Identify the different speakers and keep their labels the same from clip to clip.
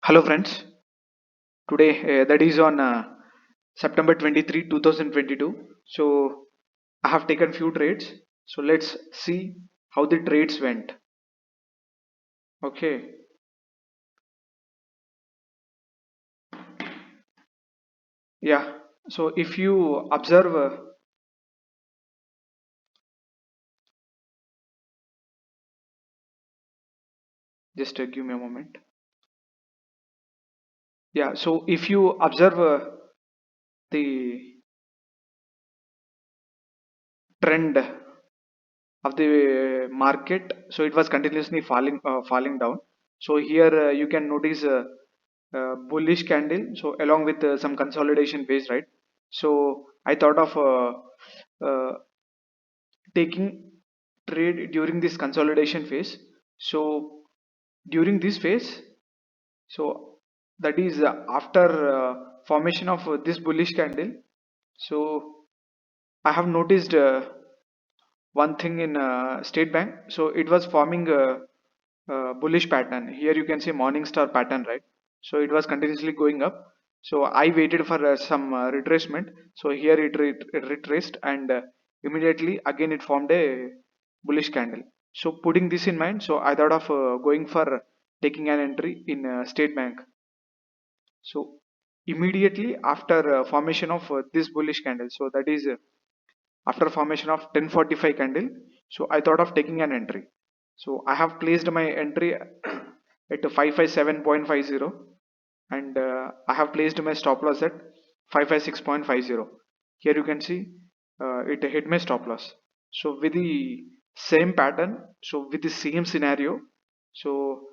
Speaker 1: Hello friends, today that is on September 23, 2022. So I have taken few trades. So let's see how the trades went. Okay, yeah. So if you observe, just give me a moment. Yeah, so if you observe the trend of the market, so it was continuously falling down. So here you can notice bullish candle, so along with some consolidation phase, right? So I thought of uh, taking trade during this consolidation phase. So during this phase, so that is after formation of this bullish candle. So I have noticed one thing in State Bank. So it was forming a bullish pattern. Here you can see morning star pattern, right? So it was continuously going up. So I waited for some retracement. So here it retraced, and immediately again it formed a bullish candle. So putting this in mind, so I thought of going for taking an entry in State Bank. So immediately after formation of this bullish candle, so that is after formation of 10:45 candle, so I thought of taking an entry. So I have placed my entry at 557.50, and I have placed my stop loss at 556.50. Here you can see it hit my stop loss. So with the same pattern, so with the same scenario, so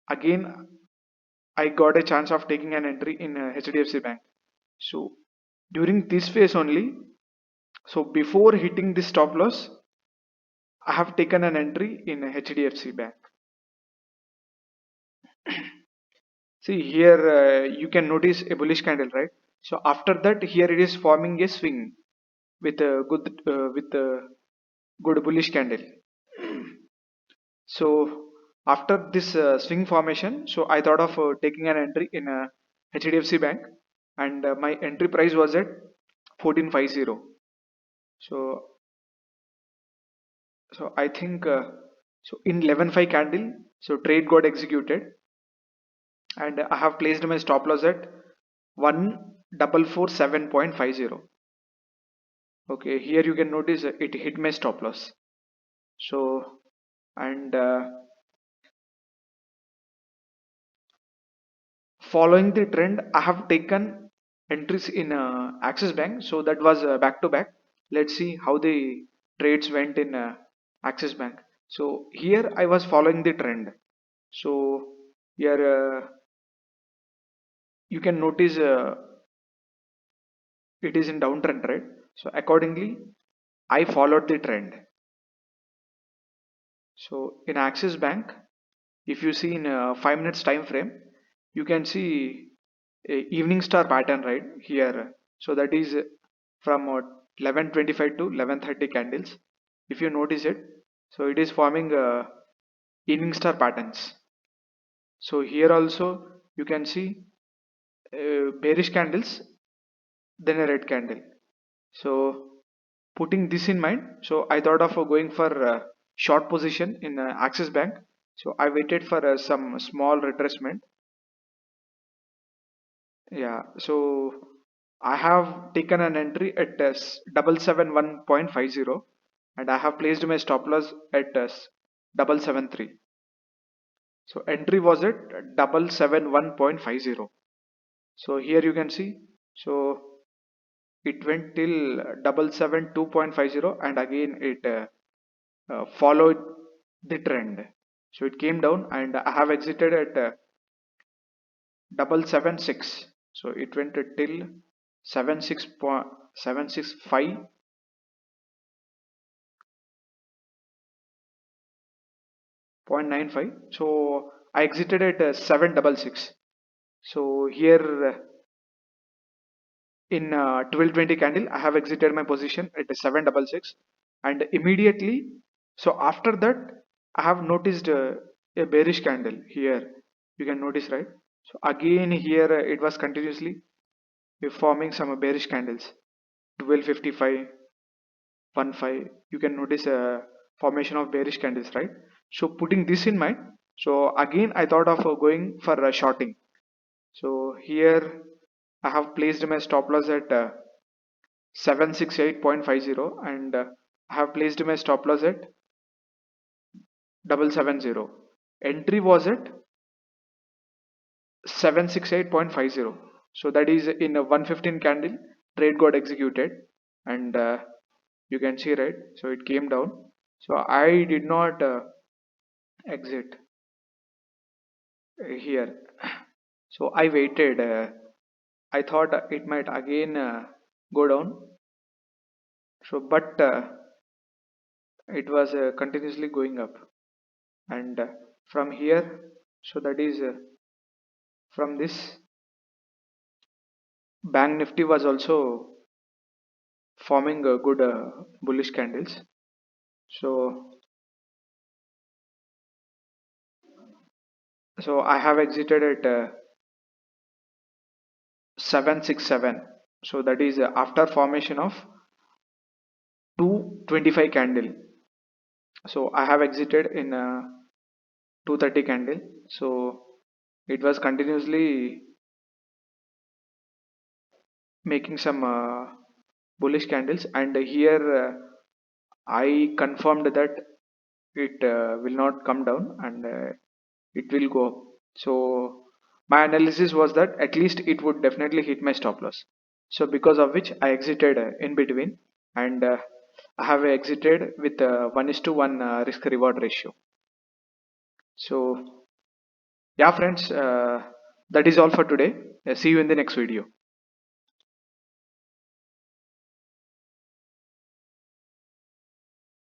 Speaker 1: again I got a chance of taking an entry in HDFC Bank. So during this phase only, so before hitting the stop loss, I have taken an entry in HDFC Bank. See here, you can notice a bullish candle, right? So after that, here it is forming a swing with a good bullish candle. So after this swing formation, so I thought of taking an entry in HDFC Bank, and my entry price was at 1450. So I think so in 11.5 candle, so trade got executed, and I have placed my stop loss at 1447.50. Okay, here you can notice it hit my stop loss. So and following the trend, I have taken entries in Axis Bank. So that was back to back. Let's see how the trades went in Axis Bank. So here I was following the trend. So here you can notice it is in downtrend, right? So accordingly I followed the trend. So in Axis Bank, if you see in a 5 minutes time frame, you can see a evening star pattern right here. So that is from 11:25 to 11:30 candles. If you notice it, so it is forming evening star patterns. So here also you can see bearish candles, then a red candle. So putting this in mind, so I thought of going for short position in Axis Bank. So I waited for some small retracement. Yeah, so I have taken an entry at 771.50, and I have placed my stop loss at 773. So entry was at 771.50. So here you can see, so it went till 772.50, and again it followed the trend. So it came down, and I have exited at 776. So it went till 76.765.95. So I exited at 766. So here in 1220 candle, I have exited my position at 766, and immediately, so after that, I have noticed a bearish candle here. You can notice, right? So again here it was continuously forming some bearish candles. 1255, 15. You can notice a formation of bearish candles, right? So putting this in mind, so again I thought of going for shorting. So here I have placed my stop loss at 768.50, and I have placed my stop loss at 770. Entry was at 768.50. So that is in a 115 candle trade got executed, and you can see, right? So it came down. So I did not exit here. So I waited. I thought it might again go down. So but it was continuously going up, and from here, so that is from this bank nifty was also forming good bullish candles. So I have exited at 767. So that is after formation of 225 candle. So I have exited in 230 candle. So it was continuously making some bullish candles, and here I confirmed that it will not come down, and it will go up. So my analysis was that at least it would definitely hit my stop loss. So because of which I exited in between, and I have exited with 1:1 risk reward ratio. So yeah friends, that is all for today. See you in the next video.